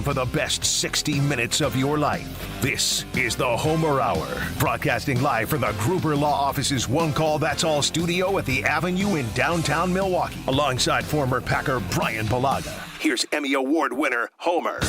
for the best 60 minutes of your life. This is the Homer Hour, broadcasting live from the Gruber Law Office's One Call That's All studio at the Avenue in downtown Milwaukee, alongside former Packer Bryan Bulaga. Here's Emmy Award winner Homer.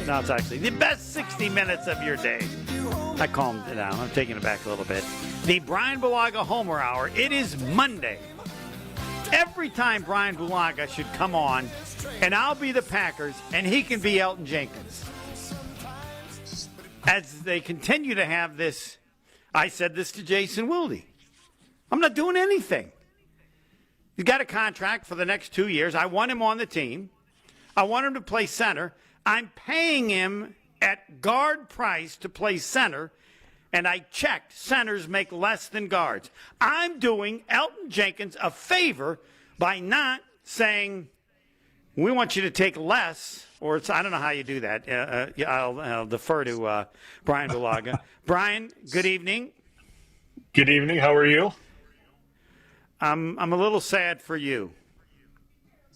No, it's actually the best 60 minutes of your day. I calmed it down. I'm taking it back a little bit. The Bryan Bulaga Homer Hour. It is Monday. Every time Bryan Bulaga should come on, and I'll be the Packers, and he can be Elton Jenkins. As they continue to have this, I said this to Jason Wilde. I'm not doing anything. He's got a contract for the next 2 years. I want him on the team. I want him to play center. I'm paying him at guard price to play center, and I checked. Centers make less than guards. I'm doing Elton Jenkins a favor by not saying, we want you to take less, or I don't know how you do that. I'll defer to Bryan Bulaga. Bryan, good evening. Good evening. How are you? I'm a little sad for you.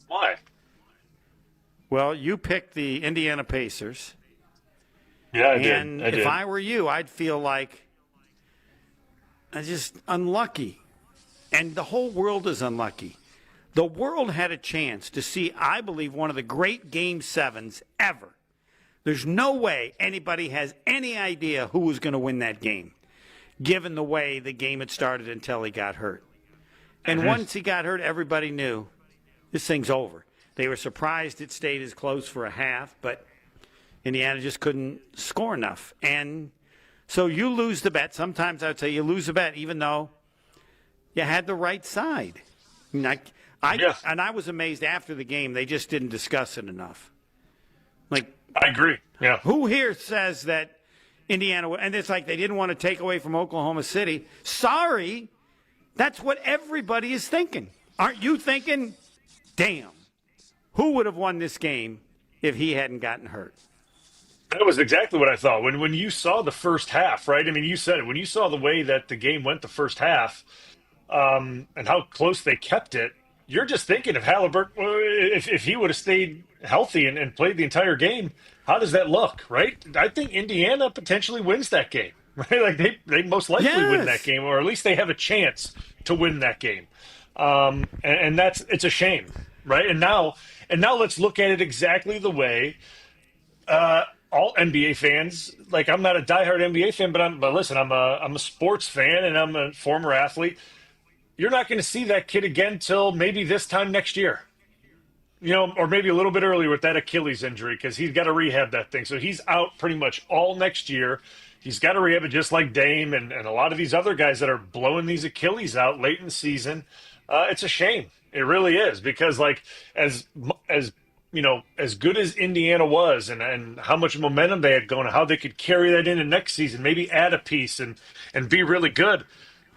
Why? Well, you picked the Indiana Pacers. Yeah, I did. And if I were you, I'd feel like I'm just unlucky. And the whole world is unlucky. The world had a chance to see, I believe, one of the great Game 7s ever. There's no way anybody has any idea who was going to win that game, given the way the game had started until he got hurt. And once he got hurt, everybody knew this thing's over. They were surprised it stayed as close for a half, but Indiana just couldn't score enough. And so you lose the bet. Sometimes I would say you lose the bet even though you had the right side. And I was amazed after the game. They just didn't discuss it enough. Like, I agree. Yeah. Who here says that Indiana – and it's like they didn't want to take away from Oklahoma City. Sorry. That's what everybody is thinking. Aren't you thinking, damn? Who would have won this game if he hadn't gotten hurt? That was exactly what I thought. When you saw the first half, right? I mean, you said it. When you saw the way that the game went the first half and how close they kept it, you're just thinking of Halliburton. If he would have stayed healthy and played the entire game, how does that look, right? I think Indiana potentially wins that game, right? Like they most likely win that game, or at least they have a chance to win that game. And it's a shame, right? And now let's look at it exactly the way all NBA fans. Like, I'm not a diehard NBA fan, but listen, I'm a sports fan and I'm a former athlete. You're not going to see that kid again till maybe this time next year, or maybe a little bit earlier with that Achilles injury, because he's got to rehab that thing. So he's out pretty much all next year. He's got to rehab it just like Dame and a lot of these other guys that are blowing these Achilles out late in the season. It's a shame. It really is, because like as good as Indiana was and how much momentum they had going, and how they could carry that into next season, maybe add a piece and be really good.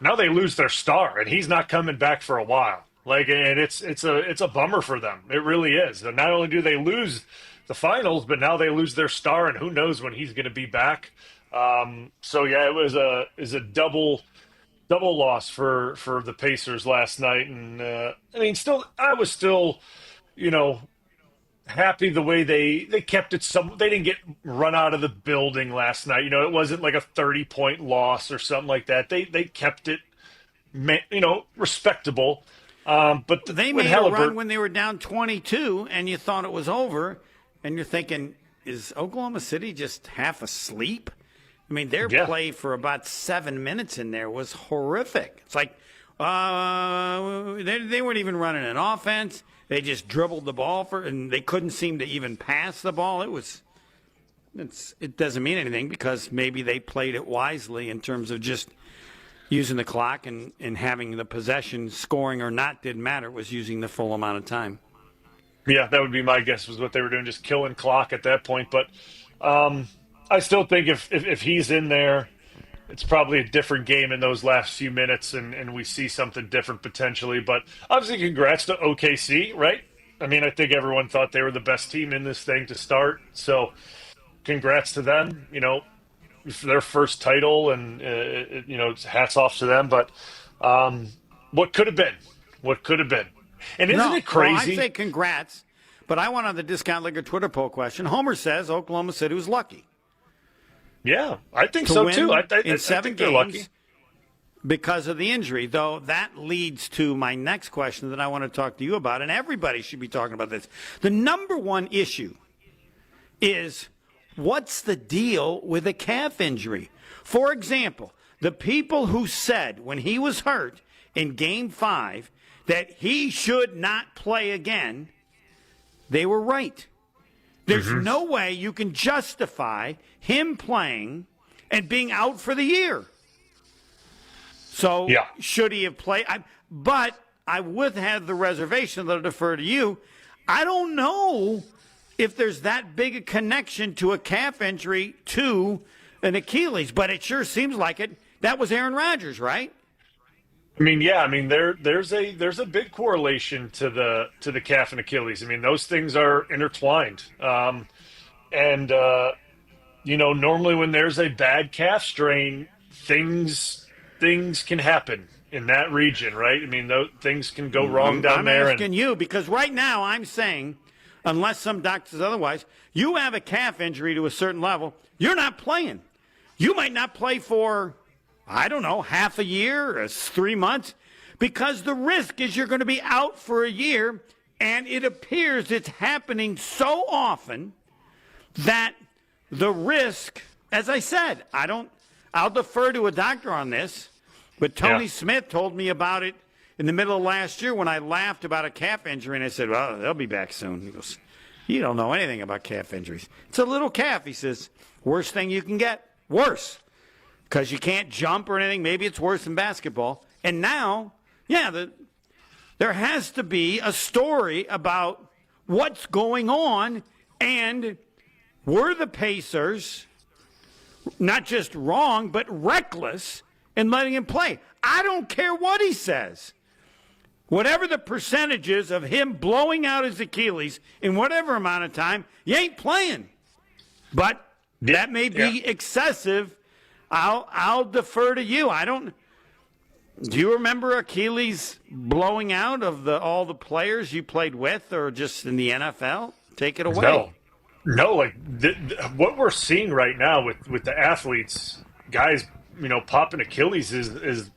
Now they lose their star, and he's not coming back for a while. Like, and it's a bummer for them. It really is. And not only do they lose the finals, but now they lose their star, and who knows when he's going to be back. So yeah, it was a double loss for the Pacers last night. And I was still, happy the way they kept it. They didn't get run out of the building last night. It wasn't like a 30-point loss or something like that. They kept it, respectable. But they made a run when they were down 22, and you thought it was over, and you're thinking, is Oklahoma City just half asleep? I mean, their play for about 7 minutes in there was horrific. It's like they weren't even running an offense. They just dribbled the ball and they couldn't seem to even pass the ball. It doesn't mean anything, because maybe they played it wisely in terms of just using the clock and having the possession, scoring or not, didn't matter. It was using the full amount of time. Yeah, that would be my guess was what they were doing, just killing clock at that point. But I still think if he's in there, it's probably a different game in those last few minutes, and we see something different potentially. But obviously, congrats to OKC, right? I mean, I think everyone thought they were the best team in this thing to start. So congrats to them, for their first title, and, hats off to them. But what could have been? What could have been? And isn't it crazy? I say congrats, but I went on the Discount Liquor Twitter poll question. Homer says Oklahoma City was lucky. Yeah, I think so too. I in 7 think they're games lucky because of the injury, though that leads to my next question that I want to talk to you about, and everybody should be talking about this. The number one issue is what's the deal with a calf injury? For example, the people who said when he was hurt in Game 5 that he should not play again, they were right. There's no way you can justify him playing and being out for the year. So should he have played? But I would have the reservation that I'll defer to you. I don't know if there's that big a connection to a calf injury to an Achilles, but it sure seems like it. That was Aaron Rodgers, right? I mean, yeah. I mean, there's a big correlation to the calf and Achilles. I mean, those things are intertwined. Normally when there's a bad calf strain, things can happen in that region, right? I mean, things can go wrong down there. I'm asking you because right now I'm saying, unless some doctor says otherwise, you have a calf injury to a certain level, you're not playing. You might not play for, I don't know, half a year or 3 months, because the risk is you're going to be out for a year, and it appears it's happening so often that the risk, as I said, I'll defer to a doctor on this, but Tony Smith told me about it in the middle of last year when I laughed about a calf injury, and I said, well, they'll be back soon. He goes, you don't know anything about calf injuries. It's a little calf, he says. Worst thing you can get. Worse. Because you can't jump or anything. Maybe it's worse than basketball. And now, there has to be a story about what's going on, and were the Pacers not just wrong, but reckless in letting him play? I don't care what he says. Whatever the percentages of him blowing out his Achilles in whatever amount of time, you ain't playing. But that may be excessive. I'll defer to you. Do you remember Achilles blowing out of all the players you played with or just in the NFL? Take it away. No, like what we're seeing right now with the athletes, guys, popping Achilles is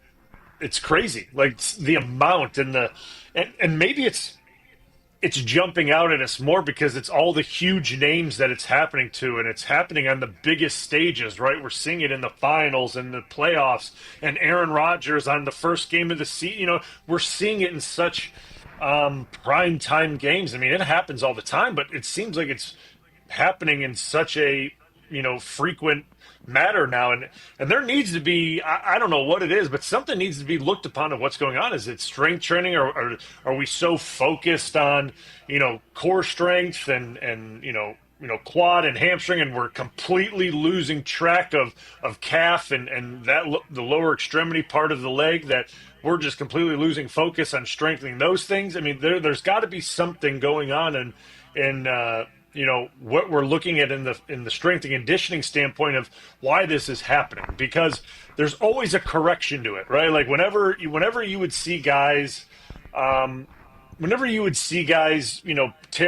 it's crazy. Like the amount and maybe it's jumping out at us more because it's all the huge names that it's happening to, and it's happening on the biggest stages, right? We're seeing it in the finals and the playoffs, and Aaron Rodgers on the first game of the season. We're seeing it in such prime time games. I mean, it happens all the time, but it seems like it's happening in such a frequent matter now, and there needs to be, I don't know what it is, but something needs to be looked upon of what's going on. Is it strength training, or are we so focused on core strength and quad and hamstring, and we're completely losing track of calf and that the lower extremity part of the leg, that we're just completely losing focus on strengthening those things? I mean, there's got to be something going on in what we're looking at in the strength and conditioning standpoint of why this is happening, because there's always a correction to it, right? Like whenever you would see guys, tear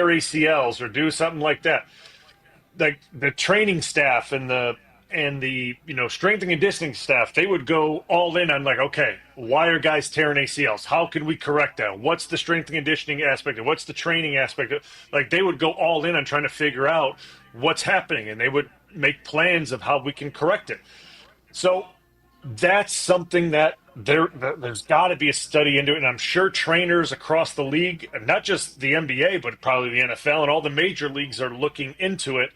ACLs or do something like that, like the training staff and the strength and conditioning staff, they would go all in on like, okay, why are guys tearing ACLs? How can we correct that? What's the strength and conditioning aspect? And what's the training aspect? Like they would go all in on trying to figure out what's happening, and they would make plans of how we can correct it. So that's something that there's got to be a study into it, and I'm sure trainers across the league, not just the NBA, but probably the NFL and all the major leagues are looking into it.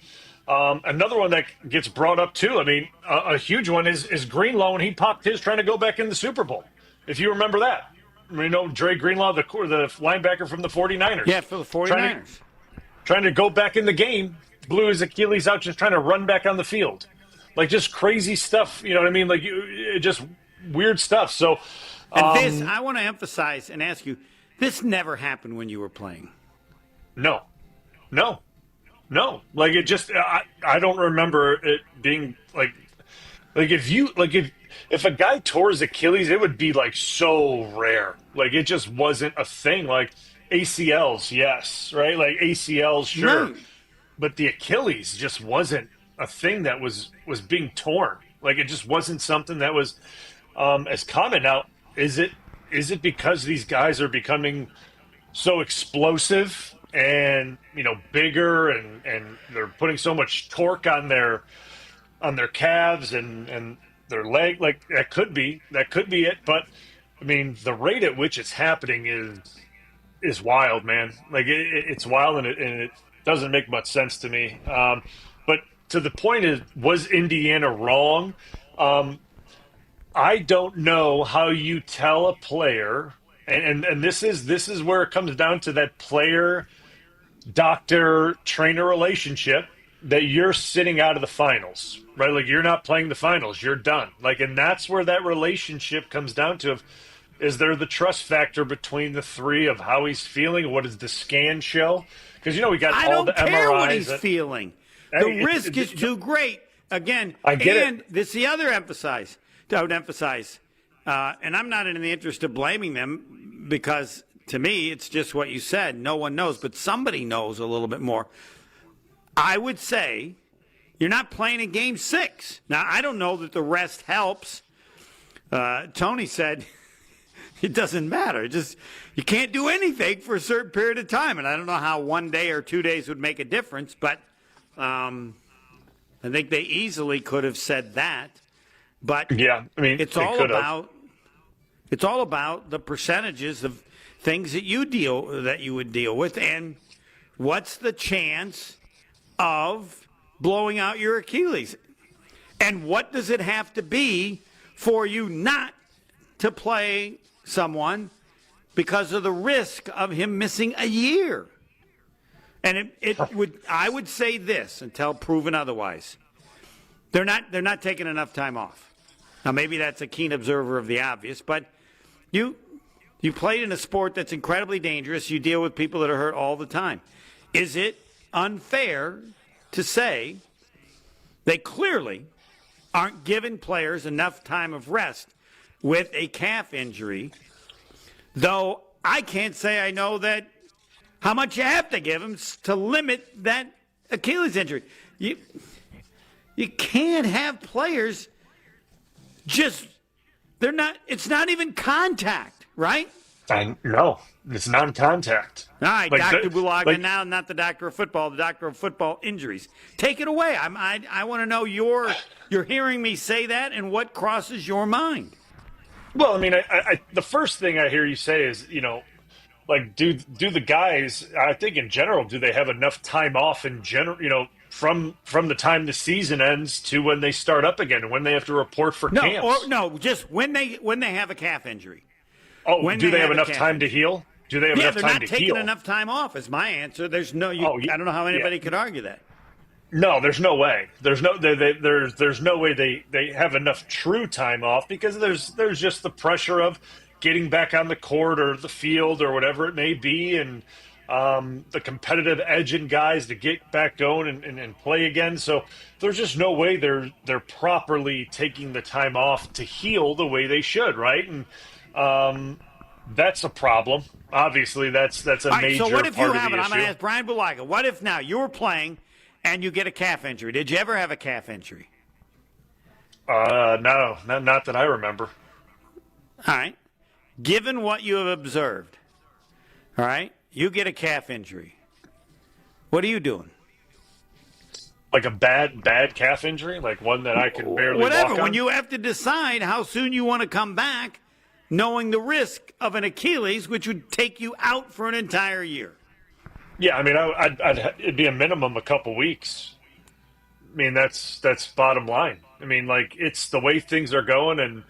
Another one that gets brought up too. I mean, a huge one is Greenlaw when he popped his trying to go back in the Super Bowl. If you remember that, Dre Greenlaw, the linebacker from the 49ers. Yeah, for the 49ers. Trying to go back in the game, blew his Achilles out just trying to run back on the field. Like just crazy stuff. You know what I mean? Like just weird stuff. So, and this, I want to emphasize and ask you, this never happened when you were playing. No. Like it just, I don't remember it being if a guy tore his Achilles, it would be like so rare. Like it just wasn't a thing. Like ACLs, yes, right? Like ACLs, sure. Right. But the Achilles just wasn't a thing that was being torn. Like it just wasn't something that was as common. Now, is it because these guys are becoming so explosive and bigger and they're putting so much torque on their calves and their leg? Like that could be it. But I mean, the rate at which it's happening is wild, man. Like it's wild and it doesn't make much sense to me. But to the point is, was Indiana wrong? I don't know how you tell a player, and this is where it comes down to that player doctor trainer relationship, that you're sitting out of the finals, right? Like you're not playing the finals, you're done. Like, and that's where that relationship comes down to. Is there the trust factor between the three of how he's feeling? What does the scan show? Because we got all the MRIs. I don't care what he's feeling. The risk is too great. Again, I get and it. This is the other I would emphasize, and I'm not in the interest of blaming them, because to me it's just what you said. No one knows, but somebody knows a little bit more. I would say you're not playing in Game 6. Now, I don't know that the rest helps. Tony said it doesn't matter. Just you can't do anything for a certain period of time, and I don't know how 1 day or 2 days would make a difference, but I think they easily could have said that. But yeah, I mean, it's all about the percentages of things that you would deal with, and what's the chance of blowing out your Achilles, and what does it have to be for you not to play someone because of the risk of him missing a year? And I would say this until proven otherwise. They're not taking enough time off. Now, maybe that's a keen observer of the obvious, but you played in a sport that's incredibly dangerous. You deal with people that are hurt all the time. Is it unfair to say they clearly aren't giving players enough time of rest with a calf injury, though I can't say I know that how much you have to give them to limit that Achilles injury. You can't have players it's not even contact, right? No, it's non-contact. All right, Like Dr. Bulaga, now not the doctor of football, the doctor of football injuries. Take it away. I want to know you're hearing me say that and what crosses your mind. Well, I mean, I the first thing I hear you say is, like, do the guys, I think in general, do they have enough time off in general, from the time the season ends to when they start up again, when they have to report for camps? Just when they have a calf injury. Oh, do they have enough time to heal? Do they have enough time to heal? They're not taking enough time off is my answer. There's no, I don't know how anybody could argue that. No, there's no way. There's no way they have enough true time off, because there's just the pressure of getting back on the court or the field or whatever it may be, and the competitive edge in guys to get back going and play again. So there's just no way they're properly taking the time off to heal the way they should, right? And that's a problem. Obviously, that's a major so what if you part have of it? the I'm going to issue. ask Brian Bulaga. What if now you were playing and you get a calf injury? Did you ever have a calf injury? No, not that I remember. All right. Given what you have observed, all right, you get a calf injury. What are you doing? Like a bad calf injury, like one that I could barely Whatever. walk on? When you have to decide how soon you want to come back, knowing the risk of an Achilles, which would take you out for an entire year. Yeah, I mean, it'd be a minimum a couple weeks. I mean, that's bottom line. I mean, like, it's the way things are going,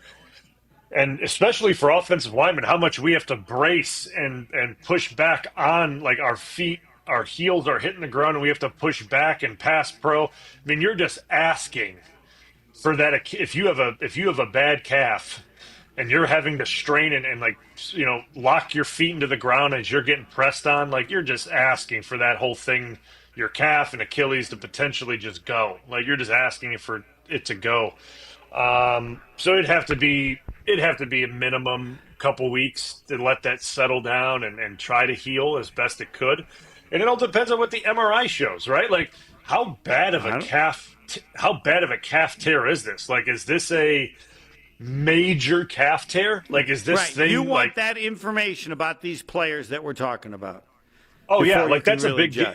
and especially for offensive linemen, how much we have to brace and push back on, like, our feet, our heels are hitting the ground, and we have to push back and pass pro. I mean, you're just asking for that. If you have a bad calf and you're having to strain and like, you know, lock your feet into the ground as you're getting pressed on, like, you're just asking for that whole thing, your calf and Achilles, to potentially just go. Like, you're just asking for it to go. So it'd have to be a minimum couple weeks to let that settle down and try to heal as best it could. And it all depends on what the MRI shows, right? Like, how bad of a calf tear is this? Like, is this a major calf tear? Like, is this thing? You want that information about these players that we're talking about. Oh yeah, like that's a big deal.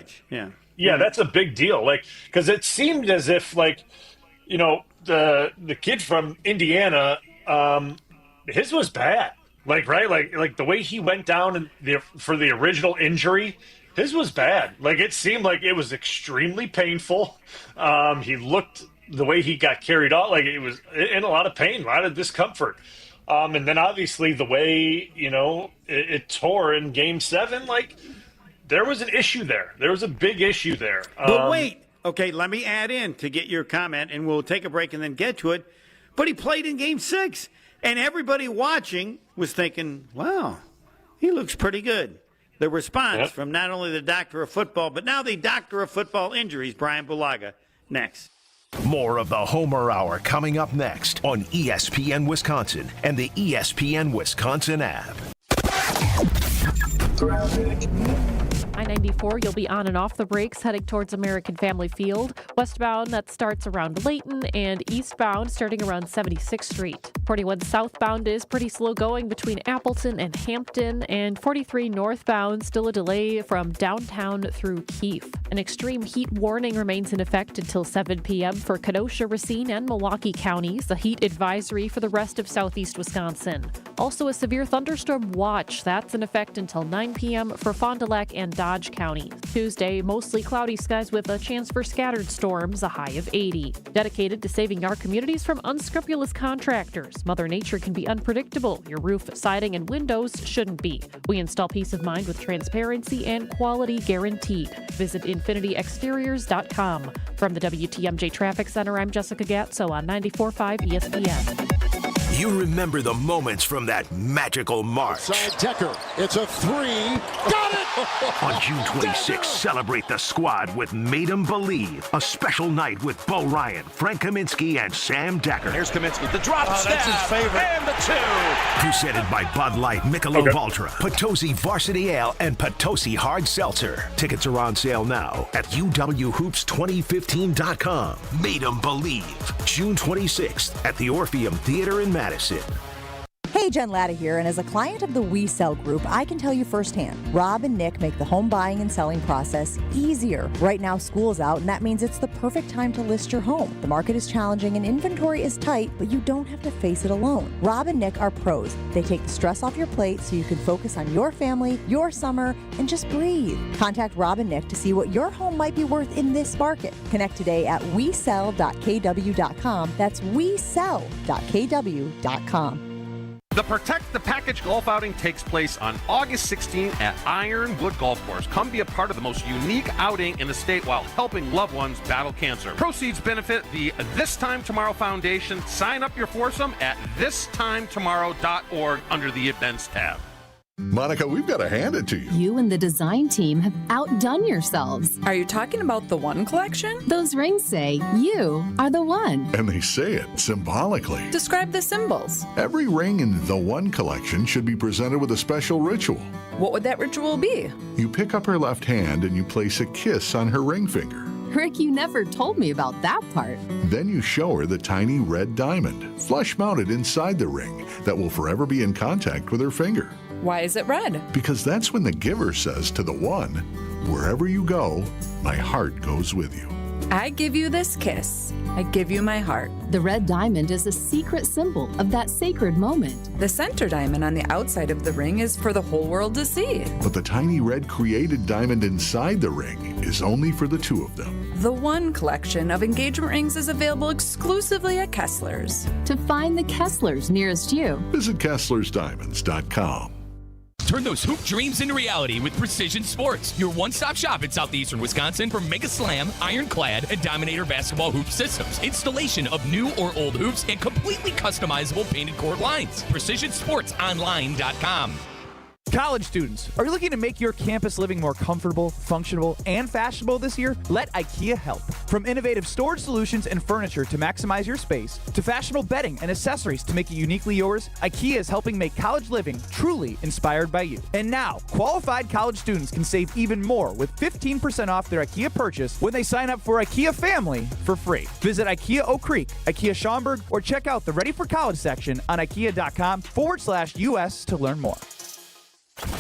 Yeah, that's a big deal. Like, because it seemed as if, like, you know, the kid from Indiana, his was bad. Like, right, like the way he went down for the original injury, his was bad. Like, it seemed like it was extremely painful. He looked, the way he got carried out, like it was in a lot of pain, a lot of discomfort. And then obviously the way, you know, it tore in Game 7, like, there was an issue there. There was a big issue there. But wait, okay, let me add in to get your comment, and we'll take a break and then get to it. But he played in Game 6, and everybody watching was thinking, wow, he looks pretty good. The response from not only the doctor of football, but now the doctor of football injuries, Bryan Bulaga, next. More of the Homer Hour coming up next on ESPN Wisconsin and the ESPN Wisconsin app. I-94, you'll be on and off the brakes heading towards American Family Field. Westbound, that starts around Layton, and eastbound starting around 76th Street. 41 southbound is pretty slow going between Appleton and Hampton, and 43 northbound, still a delay from downtown through Keefe. An extreme heat warning remains in effect until 7 p.m. for Kenosha, Racine, and Milwaukee counties. A heat advisory for the rest of southeast Wisconsin. Also a severe thunderstorm watch. That's in effect until 9 p.m. for Fond du Lac and Dodge counties. Tuesday, mostly cloudy skies with a chance for scattered storms, a high of 80. Dedicated to saving our communities from unscrupulous contractors. Mother Nature can be unpredictable. Your roof, siding, and windows shouldn't be. We install peace of mind with transparency and quality guaranteed. Visit infinityexteriors.com. From the WTMJ Traffic Center, I'm Jessica Gatso on 94.5 ESPN. You remember the moments from that magical March. Side Decker, it's a three. Got it! On June 26th, celebrate the squad with Made 'em Believe. A special night with Bo Ryan, Frank Kaminsky, and Sam Decker. Here's Kaminsky, the drop stab. That's his favorite. And the two. Presented by Bud Light, Michelob Ultra, Potosi Varsity Ale, and Potosi Hard Seltzer. Tickets are on sale now at uwhoops2015.com. Made 'em Believe. June 26th at the Orpheum Theater in Madison. Hey, Jen Latta here, and as a client of the We Sell Group, I can tell you firsthand, Rob and Nick make the home buying and selling process easier. Right now, school's out, and that means it's the perfect time to list your home. The market is challenging and inventory is tight, but you don't have to face it alone. Rob and Nick are pros. They take the stress off your plate so you can focus on your family, your summer, and just breathe. Contact Rob and Nick to see what your home might be worth in this market. Connect today at wesell.kw.com. That's wesell.kw.com. The Protect the Package golf outing takes place on August 16th at Ironwood Golf Course. Come be a part of the most unique outing in the state while helping loved ones battle cancer. Proceeds benefit the This Time Tomorrow Foundation. Sign up your foursome at thistimetomorrow.org under the Events tab. Monica, we've got to hand it to you. You and the design team have outdone yourselves. Are you talking about the One collection? Those rings say you are the one. And they say it symbolically. Describe the symbols. Every ring in the One collection should be presented with a special ritual. What would that ritual be? You pick up her left hand and you place a kiss on her ring finger. Rick, you never told me about that part. Then you show her the tiny red diamond, flush mounted inside the ring, that will forever be in contact with her finger. Why is it red? Because that's when the giver says to the one, wherever you go, my heart goes with you. I give you this kiss. I give you my heart. The red diamond is a secret symbol of that sacred moment. The center diamond on the outside of the ring is for the whole world to see. But the tiny red created diamond inside the ring is only for the two of them. The One collection of engagement rings is available exclusively at Kessler's. To find the Kesslers nearest you, Visit KesslersDiamonds.com. Turn those hoop dreams into reality with Precision Sports, your one-stop shop in southeastern Wisconsin for Mega Slam, Ironclad, and Dominator basketball hoop systems. Installation of new or old hoops and completely customizable painted court lines. PrecisionSportsOnline.com. College students, are you looking to make your campus living more comfortable, functional, and fashionable this year? Let IKEA help. From innovative storage solutions and furniture to maximize your space, to fashionable bedding and accessories to make it uniquely yours, IKEA is helping make college living truly inspired by you. And now, qualified college students can save even more with 15% off their IKEA purchase when they sign up for IKEA Family for free. Visit IKEA Oak Creek, IKEA Schaumburg, or check out the Ready for College section on IKEA.com/US to learn more.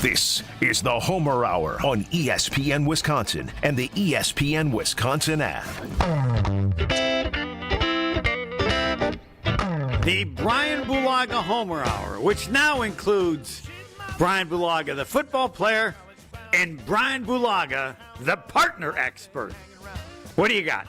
This is the Homer Hour on ESPN Wisconsin and the ESPN Wisconsin app. The Bryan Bulaga Homer Hour, which now includes Bryan Bulaga, the football player, and Bryan Bulaga, the partner expert. What do you got?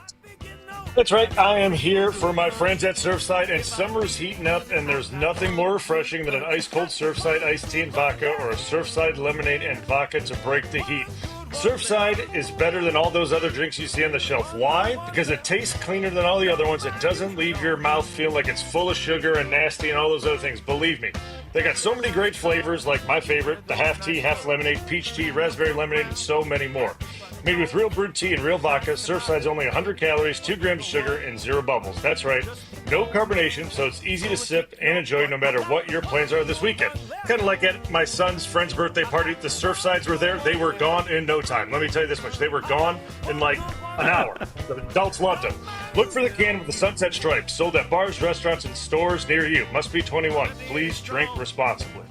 That's right. I am here for my friends at Surfside, and summer's heating up, and there's nothing more refreshing than an ice-cold Surfside iced tea and vodka or a Surfside lemonade and vodka to break the heat. Surfside is better than all those other drinks you see on the shelf. Why? Because it tastes cleaner than all the other ones. It doesn't leave your mouth feeling like it's full of sugar and nasty and all those other things. Believe me. They got so many great flavors, like my favorite, the half tea, half lemonade, peach tea, raspberry lemonade, and so many more. Made with real brewed tea and real vodka, Surfside's only 100 calories, 2 grams of sugar, and 0 bubbles. That's right, no carbonation, so it's easy to sip and enjoy no matter what your plans are this weekend. Kind of like at my son's friend's birthday party, the Surfsides were there. They were gone in no time. Let me tell you this much. They were gone in like an hour. The adults loved them. Look for the can with the sunset stripe, sold at bars, restaurants, and stores near you. Must be 21. Please drink responsibly.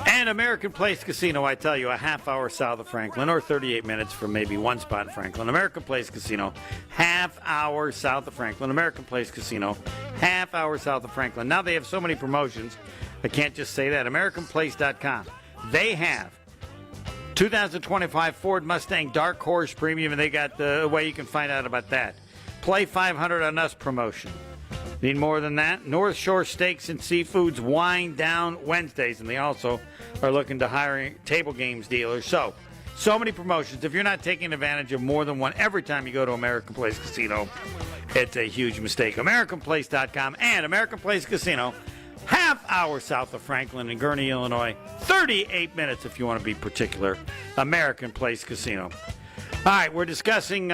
And American Place Casino, I tell you, a half hour south of Franklin, or 38 minutes from maybe one spot in Franklin. American Place Casino, half hour south of Franklin. American Place Casino, half hour south of Franklin. Now they have so many promotions, I can't just say that. AmericanPlace.com. They have 2025 Ford Mustang Dark Horse Premium, and they got the way you can find out about that. Play 500 on us promotion. Need more than that? North Shore Steaks and Seafoods wind down Wednesdays, and they also are looking to hire table games dealers. So many promotions. If you're not taking advantage of more than one every time you go to American Place Casino, it's a huge mistake. AmericanPlace.com and American Place Casino, half hour south of Franklin and Gurnee, Illinois. 38 minutes if you want to be particular. American Place Casino. All right, we're discussing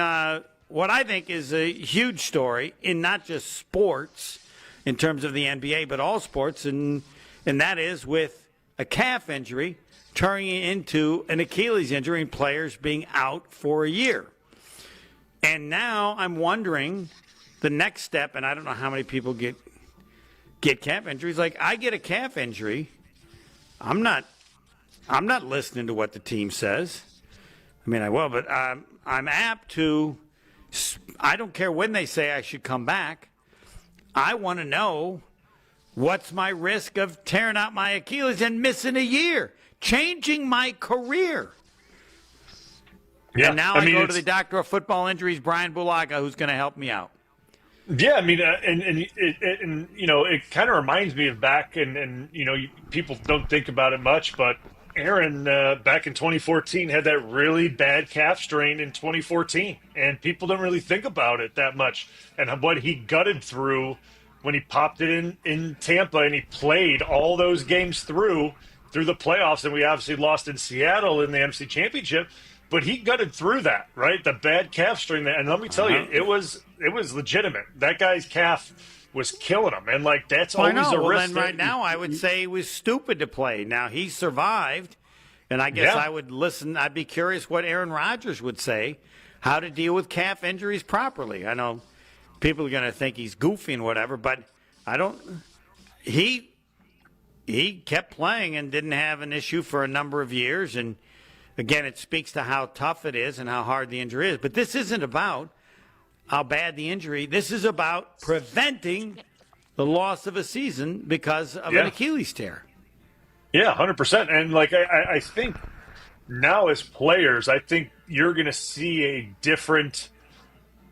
what I think is a huge story in not just sports in terms of the NBA, but all sports, and that is with a calf injury turning into an Achilles injury and players being out for a year. And now I'm wondering the next step, and I don't know how many people get calf injuries. Like, I get a calf injury, I'm not listening to what the team says. I mean, I will, but I'm apt to. I don't care when they say I should come back. I want to know what's my risk of tearing out my Achilles and missing a year, changing my career. Yeah, and now I go to the doctor of football injuries, Bryan Bulaga, who's going to help me out. Yeah, I mean, and you know, it kind of reminds me of back, and you know, people don't think about it much, but Aaron, back in 2014, had that really bad calf strain in 2014, and people don't really think about it that much. And what he gutted through when he popped it in Tampa, and he played all those games through the playoffs, and we obviously lost in Seattle in the NFC Championship. But he gutted through that, right? The bad calf strain, and let me tell you, it was legitimate. That guy's calf was killing him, and like that's always a risk. Well, then right now I would say he was stupid to play. Now he survived, and I guess I would listen. I'd be curious what Aaron Rodgers would say, how to deal with calf injuries properly. I know people are going to think he's goofy and whatever, but I don't. He kept playing and didn't have an issue for a number of years, and again, it speaks to how tough it is and how hard the injury is. But this isn't about how bad the injury. This is about preventing the loss of a season because of an Achilles tear. Yeah, 100%. And like I think now as players, I think you're going to see a different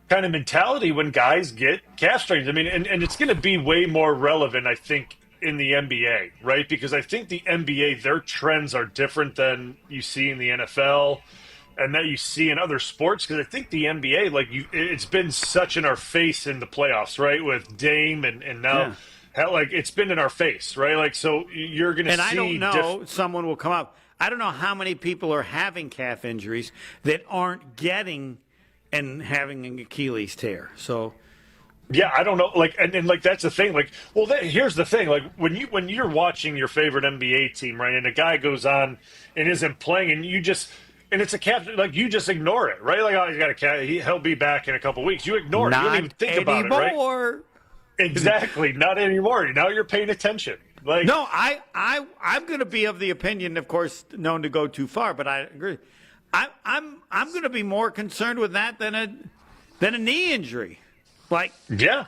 kind of mentality when guys get calf strains. I mean, and it's going to be way more relevant, I think, in the NBA, right? Because I think the NBA, their trends are different than you see in the NFL and that you see in other sports. Because I think the NBA, like it's been such in our face in the playoffs, right? With Dame and now, like it's been in our face, right? Like, so you're going to see. And I don't know, someone will come up. I don't know how many people are having calf injuries that aren't getting and having an Achilles tear. So. Yeah, I don't know. Like, and like that's the thing. Like, well, here's the thing. Like, when you're watching your favorite NBA team, right, and a guy goes on and isn't playing, and it's a calf, like you just ignore it, right? Like, oh, he's got a calf. He'll be back in a couple weeks. You ignore it. You don't even think about it, right? Exactly. Not anymore. Now you're paying attention. Like, no, I'm going to be of the opinion, of course, known to go too far, but I agree. I'm going to be more concerned with that than a knee injury. Like, the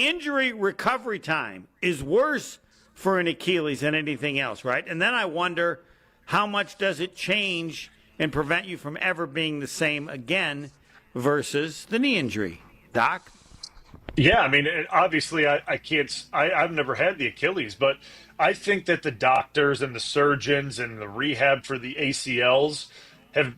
injury recovery time is worse for an Achilles than anything else, right? And then I wonder, how much does it change and prevent you from ever being the same again versus the knee injury? Doc? Yeah, I mean, obviously, I've never had the Achilles, but I think that the doctors and the surgeons and the rehab for the ACLs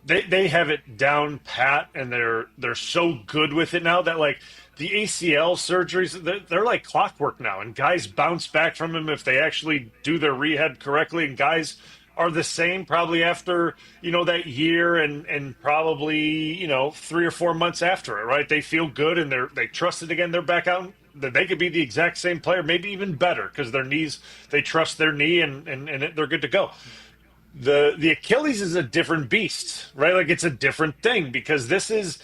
they have it down pat, and they're so good with it now that like the ACL surgeries, they're like clockwork now, and guys bounce back from them if they actually do their rehab correctly, and guys are the same probably after, that year and probably, 3 or 4 months after it, right? They feel good and they trust it again. They're back out. They could be the exact same player, maybe even better, because their knees, they trust their knee and they're good to go. The Achilles is a different beast, right? Like it's a different thing because this is,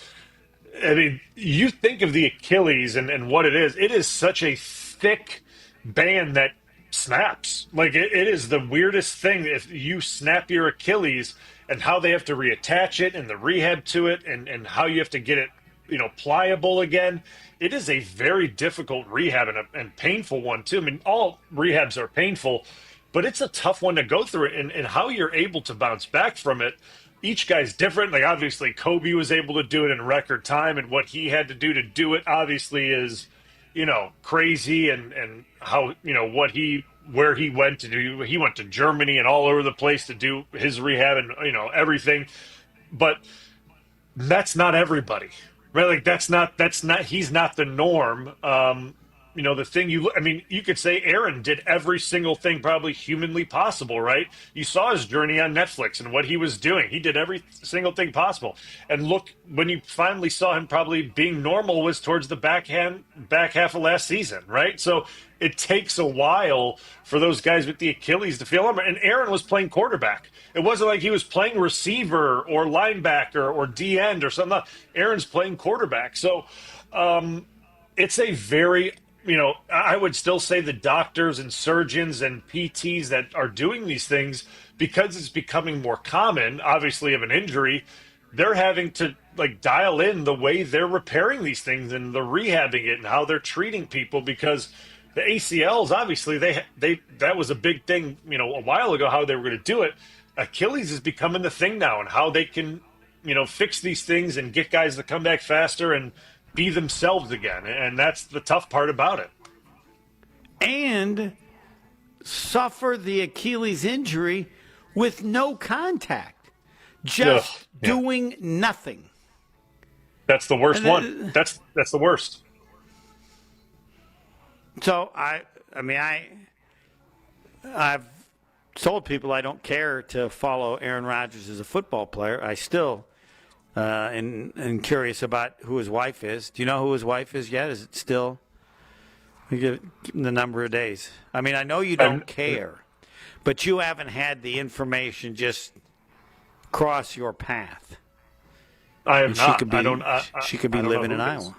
I mean, you think of the Achilles and what it is such a thick band that snaps. Like it is the weirdest thing if you snap your Achilles and how they have to reattach it and the rehab to it and how you have to get it, pliable again. It is a very difficult rehab and painful one too. I mean, all rehabs are painful, but it's a tough one to go through and how you're able to bounce back from it. Each guy's different. Like obviously Kobe was able to do it in record time, and what he had to do it obviously is, crazy and how, where he went to do. He went to Germany and all over the place to do his rehab and, everything. But that's not everybody, right? Like that's not, he's not the norm. The thing you could say Aaron did every single thing probably humanly possible, right? You saw his journey on Netflix and what he was doing. He did every single thing possible. And look, when you finally saw him probably being normal was towards the back half of last season, right? So it takes a while for those guys with the Achilles to feel them. And Aaron was playing quarterback. It wasn't like he was playing receiver or linebacker or D end or something. Aaron's playing quarterback. So it's a very, I would still say the doctors and surgeons and PTs that are doing these things, because it's becoming more common, obviously, of an injury, they're having to like dial in the way they're repairing these things and the rehabbing it and how they're treating people, because the ACLs, obviously, that was a big thing, a while ago, how they were going to do it. Achilles is becoming the thing now, and how they can, fix these things and get guys to come back faster and be themselves again. And that's the tough part about it. And suffer the Achilles injury with no contact, just doing nothing. That's the worst one. That's the worst. So I've told people I don't care to follow Aaron Rodgers as a football player. I still and curious about who his wife is. Do you know who his wife is yet? Is it still? We give him the number of days. I mean, I know you don't care, but you haven't had the information just cross your path. I have not. She could be living in Iowa.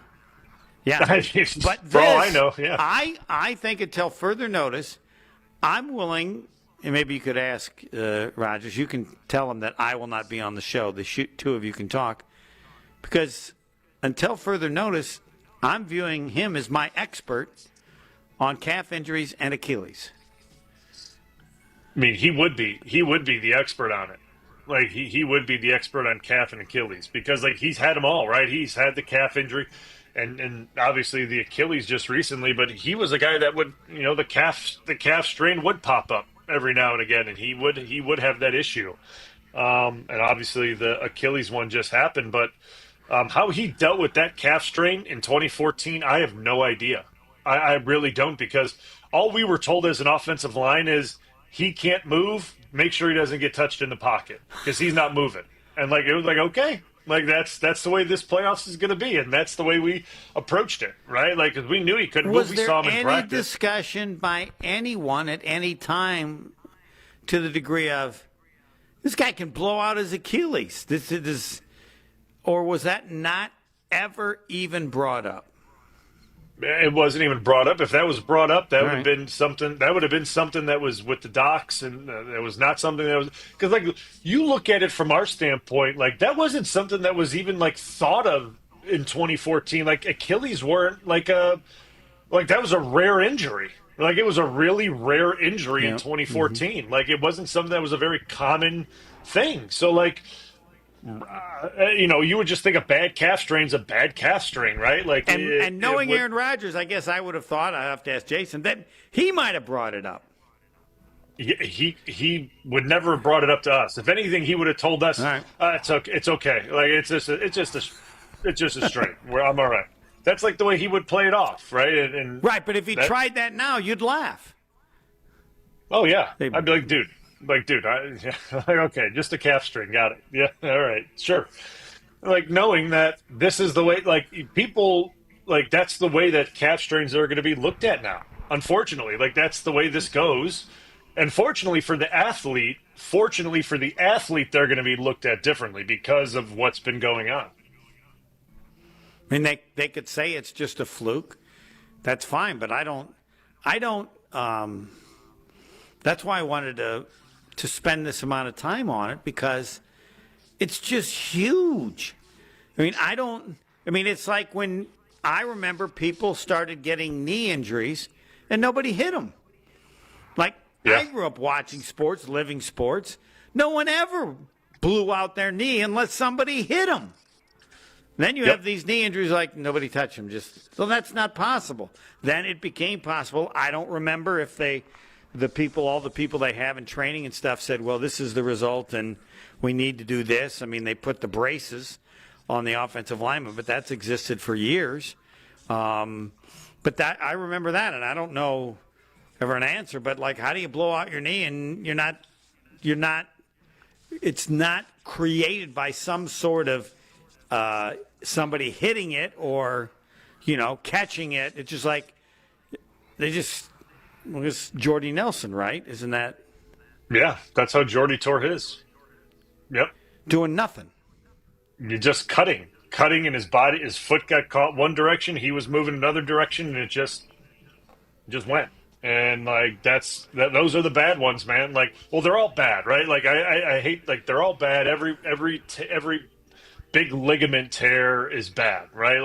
Yeah, but for all I know, yeah. I think until further notice, I'm willing, maybe you could ask Rogers. You can tell him that I will not be on the show. The two of you can talk. Because until further notice, I'm viewing him as my expert on calf injuries and Achilles. I mean, he would be the expert on it. Like, he would be the expert on calf and Achilles because, like, he's had them all, right? He's had the calf injury and obviously the Achilles just recently, but he was a guy that would, the calf strain would pop up every now and again, and he would have that issue. And obviously the Achilles one just happened, but how he dealt with that calf strain in 2014, I have no idea. I really don't, because all we were told as an offensive line is he can't move. Make sure he doesn't get touched in the pocket because he's not moving. And it was like, okay, that's the way this playoffs is going to be, and that's the way we approached it, right? Because we knew he couldn't move. We saw him in practice. Was there any discussion by anyone at any time to the degree of this guy can blow out his Achilles? Or was that not ever even brought up? It wasn't even brought up. If that was brought up, that would have been something. That would have been something that was with the docs, and it was not something that was because, you look at it from our standpoint, that wasn't something that was even thought of in 2014. Achilles weren't that was a rare injury. It was a really rare injury in 2014. Mm-hmm. It wasn't something that was a very common thing. So you would just think a bad calf strain's a bad calf strain, right? And knowing Aaron Rodgers, I guess I would have thought, I have to ask Jason, that he might have brought it up. He would never have brought it up to us. If anything, he would have told us, it's okay. It's okay. It's just a strain. I'm all right. That's the way he would play it off, right? And right, but if he tried that now, you'd laugh. Oh yeah, I'd be like, dude. Okay, just a calf strain, got it. Yeah, all right, sure. Knowing that this is the way, people, that's the way that calf strains are going to be looked at now. Unfortunately, that's the way this goes. And fortunately for the athlete, they're going to be looked at differently because of what's been going on. I mean, they could say it's just a fluke. That's fine, but I don't. That's why I wanted to spend this amount of time on it, because it's just huge. I mean, it's like when I remember people started getting knee injuries and nobody hit them. I grew up watching sports, living sports. No one ever blew out their knee unless somebody hit them. Then you have these knee injuries nobody touched them. So that's not possible. Then it became possible. I don't remember if all the people they have in training and stuff said, well, this is the result and we need to do this. I mean, they put the braces on the offensive lineman, but that's existed for years. But that I remember that, and I don't know ever an answer, but how do you blow out your knee and it's not created by some sort of somebody hitting it or, catching it. It's just it's Jordy Nelson, right? Isn't that? Yeah, that's how Jordy tore his. Yep. Doing nothing. You're just cutting, and his foot got caught one direction. He was moving another direction, and it just went. And those are the bad ones, man. They're all bad, right? I hate they're all bad. Every big ligament tear is bad, right?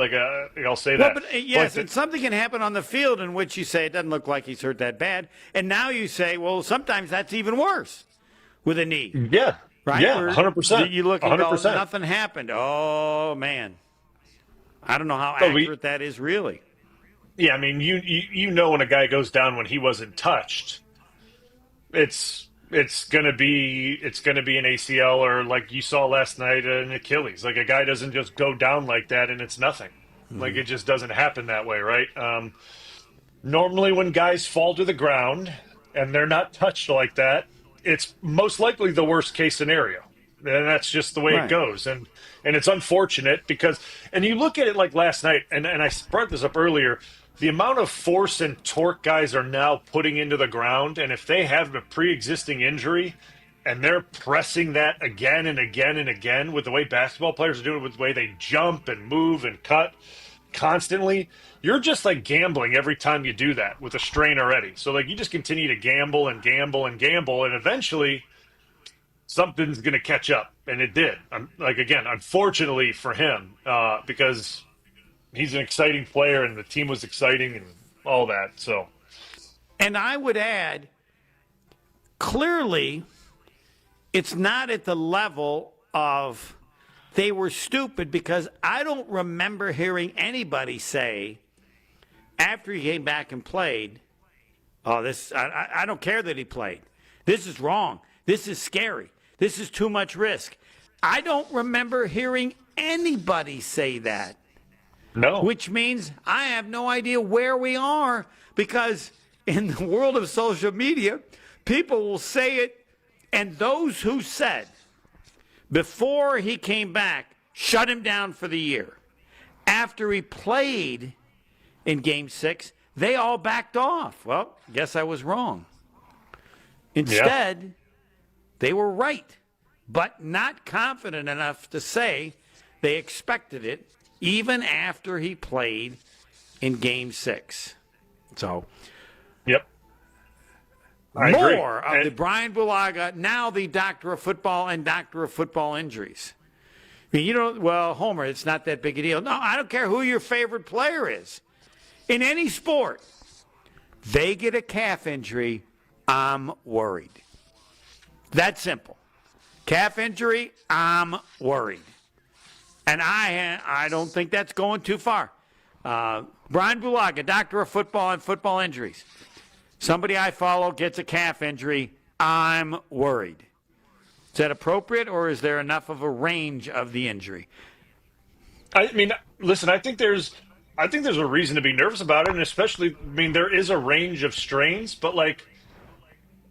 I'll say that. But yes, and something can happen on the field in which you say it doesn't look like he's hurt that bad, and now you say, well, sometimes that's even worse with a knee. Yeah, right. Yeah, 100%. You look and go, nothing happened. Oh man, I don't know how accurate that is really. Yeah, I mean, you know when a guy goes down when he wasn't touched, it's gonna be an ACL or like you saw last night an Achilles. A guy doesn't just go down like that and it's nothing. Mm-hmm. It just doesn't happen that way, right? Normally when guys fall to the ground and they're not touched like that, it's most likely the worst case scenario. And that's just the way it goes. And it's unfortunate because, and you look at it like last night, and I brought this up earlier, the amount of force and torque guys are now putting into the ground, and if they have a pre-existing injury and they're pressing that again and again and again with the way basketball players are doing it, with the way they jump and move and cut, constantly, you're just like gambling every time you do that with a strain already. So like you just continue to gamble and gamble and gamble, and eventually something's going to catch up, and it did. Like, again, unfortunately for him, because he's an exciting player and the team was exciting and all that. So, and I would add, clearly, it's not at the level of they were stupid, because I don't remember hearing anybody say after he came back and played, "Oh, this I don't care that he played. This is wrong. This is scary. This is too much risk." I don't remember hearing anybody say that. No. Which means I have no idea where we are, because in the world of social media, people will say it, and those who said before he came back, shut him down for the year, after he played in Game 6, they all backed off. Well, guess I was wrong. Instead, they were right, but not confident enough to say they expected it, even after he played in Game 6. So, yep. I agree. More of the Bryan Bulaga, now the Doctor of Football and Doctor of Football injuries. I mean, well, Homer, it's not that big a deal. No, I don't care who your favorite player is. In any sport, they get a calf injury, I'm worried. That simple. Calf injury, I'm worried. And I don't think that's going too far. Bryan Bulaga, Doctor of Football and Football Injuries. Somebody I follow gets a calf injury, I'm worried. Is that appropriate, or is there enough of a range of the injury? I mean, listen, I think there's a reason to be nervous about it, and especially, I mean, there is a range of strains, but like,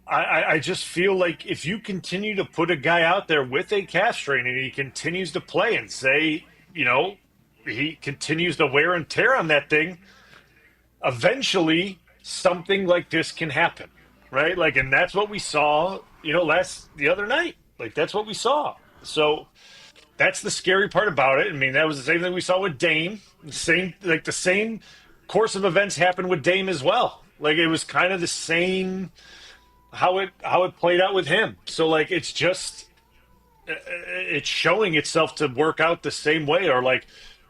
I just feel like if you continue to put a guy out there with a calf strain and he continues to play and say, he continues to wear and tear on that thing, eventually something like this can happen, right? Like, and that's what we saw, the other night. Like, that's what we saw. So that's the scary part about it. I mean, that was the same thing we saw with Dame. The same course of events happened with Dame as well. Like, it was kind of the same how it played out with him. So like, it's showing itself to work out the same way, or like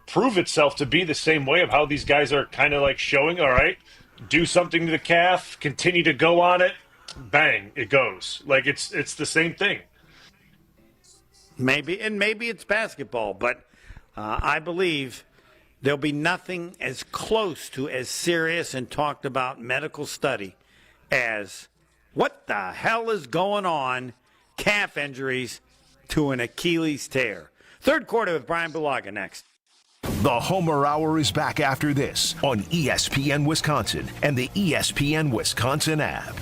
prove itself to be the same way of how these guys are kind of like showing, all right, do something to the calf, continue to go on it, bang, it goes. Like, it's the same thing. Maybe it's basketball, but I believe there'll be nothing as close to as serious and talked about medical study as what the hell is going on, calf injuries to an Achilles tear. Third quarter with Bryan Bulaga next. The Homer Hour is back after this on ESPN Wisconsin and the ESPN Wisconsin app.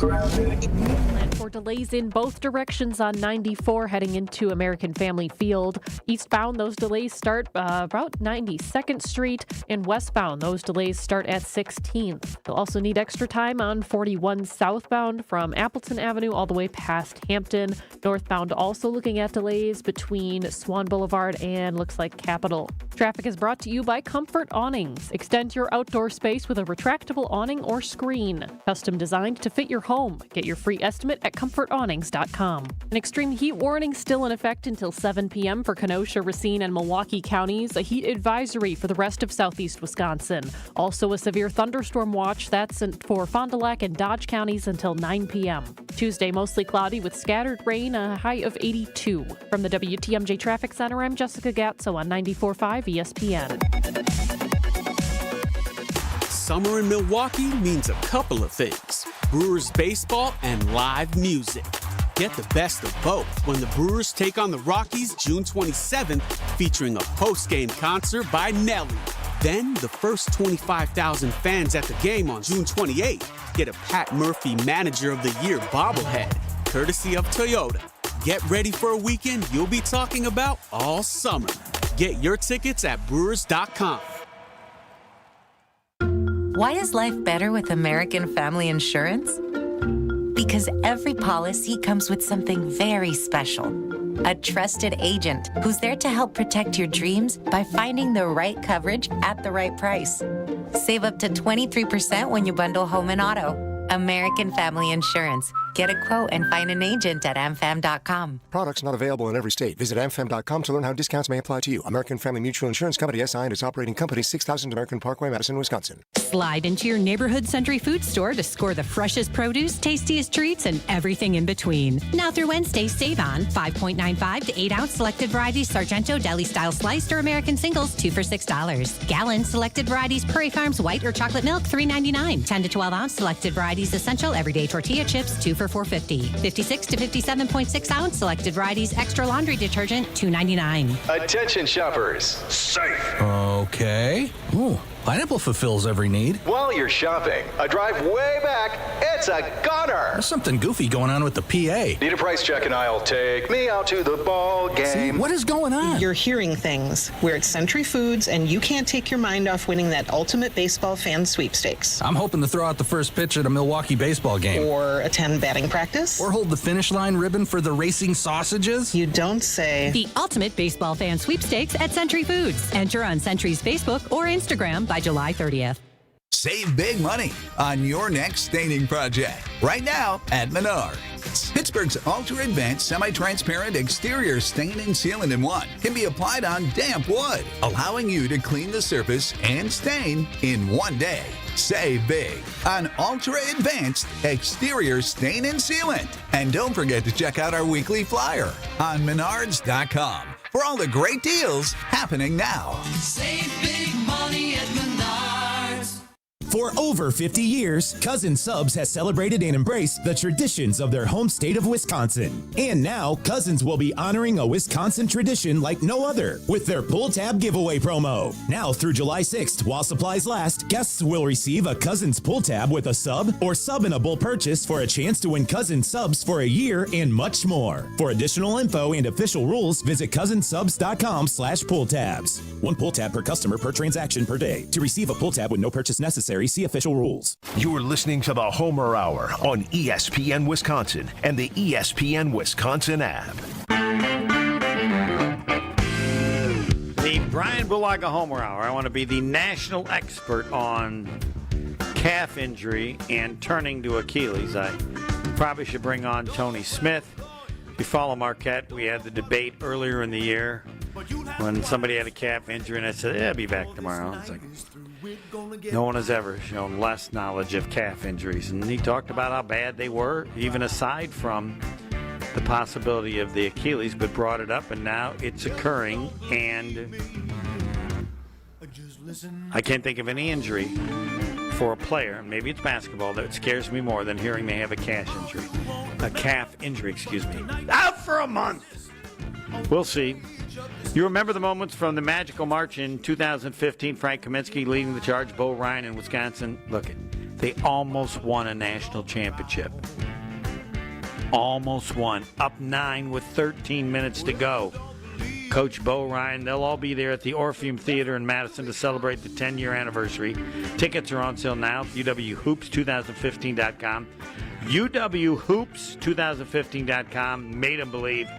And for delays in both directions on 94 heading into American Family Field. Eastbound, those delays start about 92nd Street, and westbound, those delays start at 16th. You'll also need extra time on 41 southbound from Appleton Avenue all the way past Hampton. Northbound also looking at delays between Swan Boulevard and looks like Capitol. Traffic is brought to you by Comfort Awnings. Extend your outdoor space with a retractable awning or screen. Custom designed to fit your home. Get your free estimate at comfortawnings.com. An extreme heat warning still in effect until 7 p.m. for Kenosha, Racine, and Milwaukee counties. A heat advisory for the rest of southeast Wisconsin. Also a severe thunderstorm watch that's for Fond du Lac and Dodge counties until 9 p.m. Tuesday, mostly cloudy with scattered rain, a high of 82. From the WTMJ Traffic Center, I'm Jessica Gatso on 94.5 ESPN. Summer in Milwaukee means a couple of things: Brewers baseball and live music. Get the best of both when the Brewers take on the Rockies June 27th, featuring a post-game concert by Nelly. Then the first 25,000 fans at the game on June 28th get a Pat Murphy Manager of the Year bobblehead, courtesy of Toyota. Get ready for a weekend you'll be talking about all summer. Get your tickets at Brewers.com. Why is life better with American Family Insurance? Because every policy comes with something very special. a trusted agent who's there to help protect your dreams by finding the right coverage at the right price. Save up to 23% when you bundle home and auto. American Family Insurance. Get a quote and find an agent at amfam.com. Products not available in every state. Visit amfam.com to learn how discounts may apply to you. American Family Mutual Insurance Company, SI, and its operating company, 6000 American Parkway, Madison, Wisconsin. Slide into your neighborhood Century Food Store to score the freshest produce, tastiest treats, and everything in between. Now through Wednesday, save on 5.95 to 8-ounce selected varieties Sargento deli-style sliced or American singles, 2 for $6. Gallon selected varieties Prairie Farms white or chocolate milk, $3.99. 10 to 12-ounce selected varieties Essential everyday tortilla chips, 2 for $4.50. 56 to 57.6-ounce selected varieties extra laundry detergent, $2.99. Attention shoppers. Safe. Okay. Ooh, pineapple fulfills every need. While you're shopping, a drive way back, it's a goner. There's something goofy going on with the PA. Need a price check and I'll take me out to the ball game. See, what is going on? You're hearing things. We're at Century Foods, and you can't take your mind off winning that ultimate baseball fan sweepstakes. I'm hoping to throw out the first pitch at a Milwaukee baseball game. Or attend batting practice. Or hold the finish line ribbon for the racing sausages. You don't say. The ultimate baseball fan sweepstakes at Century Foods. Enter on Century's Facebook or Instagram by July 30th. Save big money on your next staining project right now at Menards. Pittsburgh's ultra-advanced semi-transparent exterior stain and sealant in one can be applied on damp wood, allowing you to clean the surface and stain in one day. Save big on ultra-advanced exterior stain and sealant. And don't forget to check out our weekly flyer on Menards.com for all the great deals happening now. Save big money at Menards. For over 50 years, Cousin Subs has celebrated and embraced the traditions of their home state of Wisconsin. And now, Cousins will be honoring a Wisconsin tradition like no other with their Pull Tab giveaway promo. Now through July 6th, while supplies last, guests will receive a Cousins Pull Tab with a sub or sub-inable purchase for a chance to win Cousins Subs for a year and much more. For additional info and official rules, visit cousinsubs.com/pulltabs. One pull tab per customer per transaction per day. To receive a pull tab with no purchase necessary, see official rules. You're listening to the Homer Hour on ESPN Wisconsin and the ESPN Wisconsin app. The Bryan Bulaga Homer Hour. I want to be the national expert on calf injury and turning to Achilles. I probably should bring on Tony Smith. If you follow Marquette, we had the debate earlier in the year when somebody had a calf injury, and I said, I'll be back tomorrow. It's like, no one has ever shown less knowledge of calf injuries. And he talked about how bad they were, even aside from the possibility of the Achilles, but brought it up, and now it's occurring. And I can't think of any injury for a player, maybe it's basketball, that scares me more than hearing they have a calf injury. Out for a month. We'll see. You remember the moments from the magical March in 2015, Frank Kaminsky leading the charge, Bo Ryan in Wisconsin. Look, they almost won a national championship. Almost won. Up 9 with 13 minutes to go. Coach Bo Ryan, they'll all be there at the Orpheum Theater in Madison to celebrate the 10-year anniversary. Tickets are on sale now at UWHoops2015.com. UWHoops2015.com. Made them believe.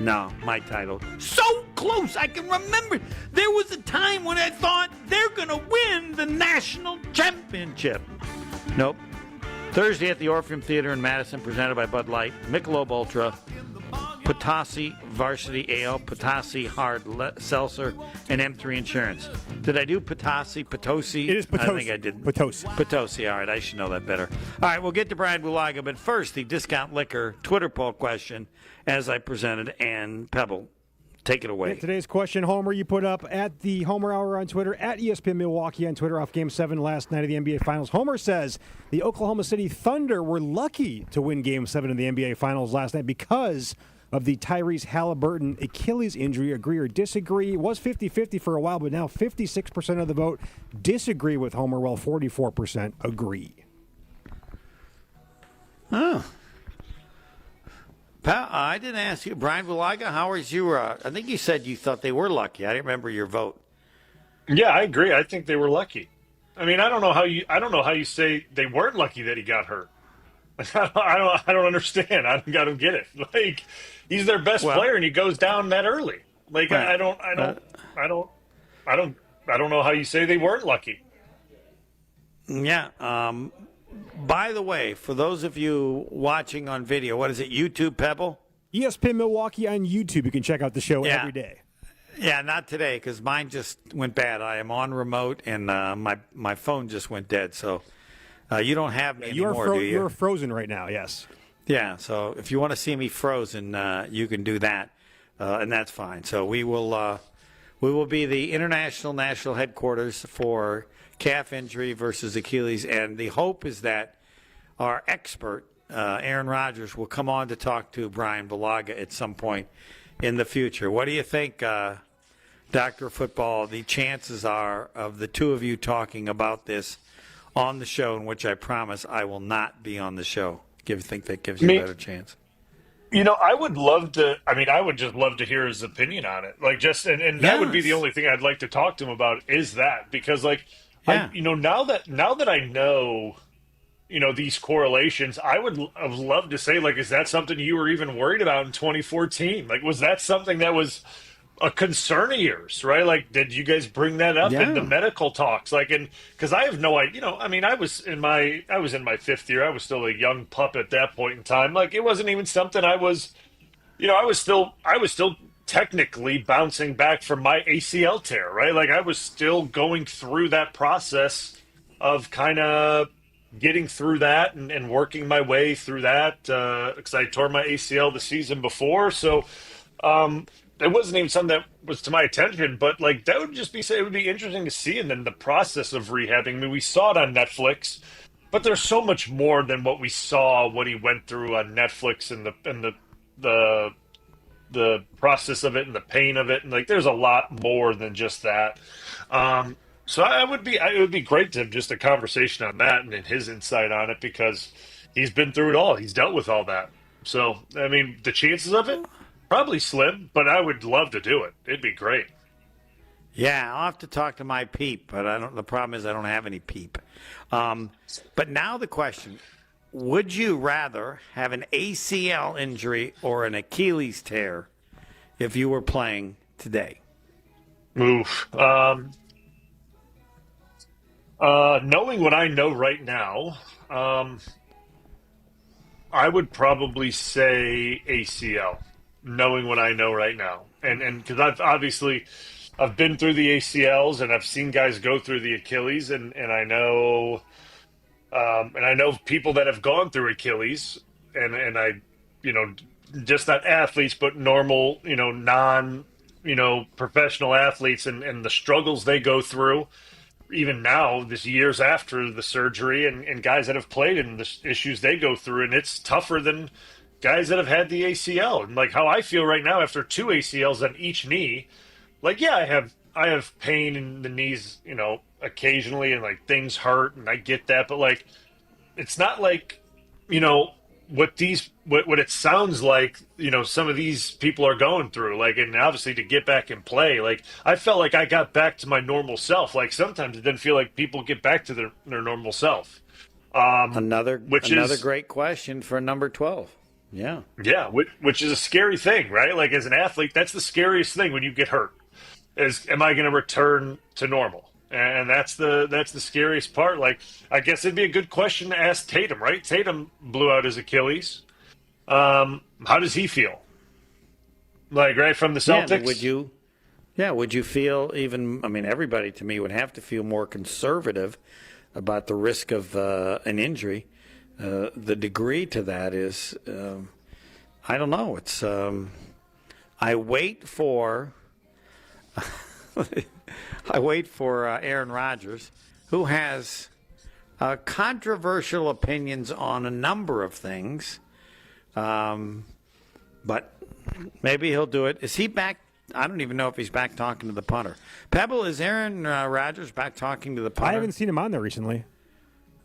No, my title. So close. I can remember. There was a time when I thought they're going to win the national championship. Nope. Thursday at the Orpheum Theater in Madison, presented by Bud Light, Michelob Ultra, Potassi Varsity Ale, Potassi Hard Seltzer, and M3 Insurance. Did I do Potassi? Potosi? It is Potosi. I think I did. Potosi. Potosi. All right, I should know that better. All right, we'll get to Bryan Bulaga, but first, the Discount Liquor Twitter poll question, as I presented, and Pebble. Take it away. Yeah, today's question, Homer, you put up at the Homer Hour on Twitter, at ESPN Milwaukee on Twitter off Game 7 last night of the NBA Finals. Homer says the Oklahoma City Thunder were lucky to win Game 7 of the NBA Finals last night because of the Tyrese Halliburton Achilles injury. Agree or disagree? It was 50-50 for a while, but now 56% of the vote disagree with Homer, while 44% agree. Oh. I didn't ask you, Bryan Bulaga, how was your, I think you said you thought they were lucky. I didn't remember your vote. Yeah, I agree. I think they were lucky. I mean, I don't know how you say they weren't lucky that he got hurt. I don't understand. I don't get it. Like, he's their best player, and he goes down that early. Like, I don't know how you say they weren't lucky. Yeah. By the way, for those of you watching on video, what is it, YouTube, Pebble? ESPN Milwaukee on YouTube. You can check out the show every day. Yeah, not today because mine just went bad. I am on remote, and my phone just went dead. So you don't have me anymore, do you? You're frozen right now, yes. Yeah, so if you want to see me frozen, you can do that, and that's fine. So we will be the international national headquarters for calf injury versus Achilles, and the hope is that our expert, Aaron Rodgers, will come on to talk to Bryan Bulaga at some point in the future. What do you think, Dr. Football, the chances are of the two of you talking about this on the show, in which I promise I will not be on the show? Do you think that gives you a better chance? I would love to. I mean, I would just love to hear his opinion on it. Like, just and that would be the only thing I'd like to talk to him about is that, because, like, now that I know, these correlations, I would have loved to say, like, is that something you were even worried about in 2014? Like, was that something that was a concern of yours, right? Like, did you guys bring that up in the medical talks? Like, and because I have no idea, I mean, I was in my fifth year. I was still a young pup at that point in time. Like, it wasn't even something I was, I was still technically bouncing back from my ACL tear, right? Like, I was still going through that process of kind of getting through that and working my way through that, because I tore my ACL the season before. So, it wasn't even something that was to my attention, but, like, that would just be, it would be interesting to see. And then the process of rehabbing. I mean, we saw it on Netflix, but there's so much more than what we saw, what he went through on Netflix, and the process of it and the pain of it. And, like, there's a lot more than just that. So it would be great to have just a conversation on that and his insight on it, because he's been through it all. He's dealt with all that. So, I mean, the chances of it, probably slim, but I would love to do it. It'd be great. Yeah, I'll have to talk to my peep, but the problem is I don't have any peep. But now the question, would you rather have an ACL injury or an Achilles tear if you were playing today? Oof. Knowing what I know right now, I would probably say ACL. Knowing what I know right now, and because I've been through the ACLs and I've seen guys go through the Achilles, and I know people that have gone through Achilles, and I, just not athletes, but normal, non, professional athletes, and the struggles they go through, even now, this years after the surgery, and guys that have played and the issues they go through, and it's tougher than guys that have had the ACL. And, like, how I feel right now after 2 ACLs on each knee, like, yeah, I have pain in the knees, occasionally, and, like, things hurt, and I get that, but, like, it's not like, what it sounds like, some of these people are going through, like, and obviously to get back and play, like, I felt like I got back to my normal self. Like, sometimes it didn't feel like people get back to their normal self. Another great question for number 12. Yeah. Yeah, which is a scary thing, right? Like, as an athlete, that's the scariest thing when you get hurt. Is, am I going to return to normal? And that's the scariest part. Like, I guess it'd be a good question to ask Tatum, right? Tatum blew out his Achilles. How does he feel? Like, right from the Celtics? Yeah, would you feel even, I mean, everybody to me would have to feel more conservative about the risk of an injury. The degree to that is, I don't know. It's I wait for Aaron Rodgers, who has controversial opinions on a number of things, but maybe he'll do it. Is he back? I don't even know if he's back talking to the punter. Pebble, is Aaron Rodgers back talking to the punter? I haven't seen him on there recently.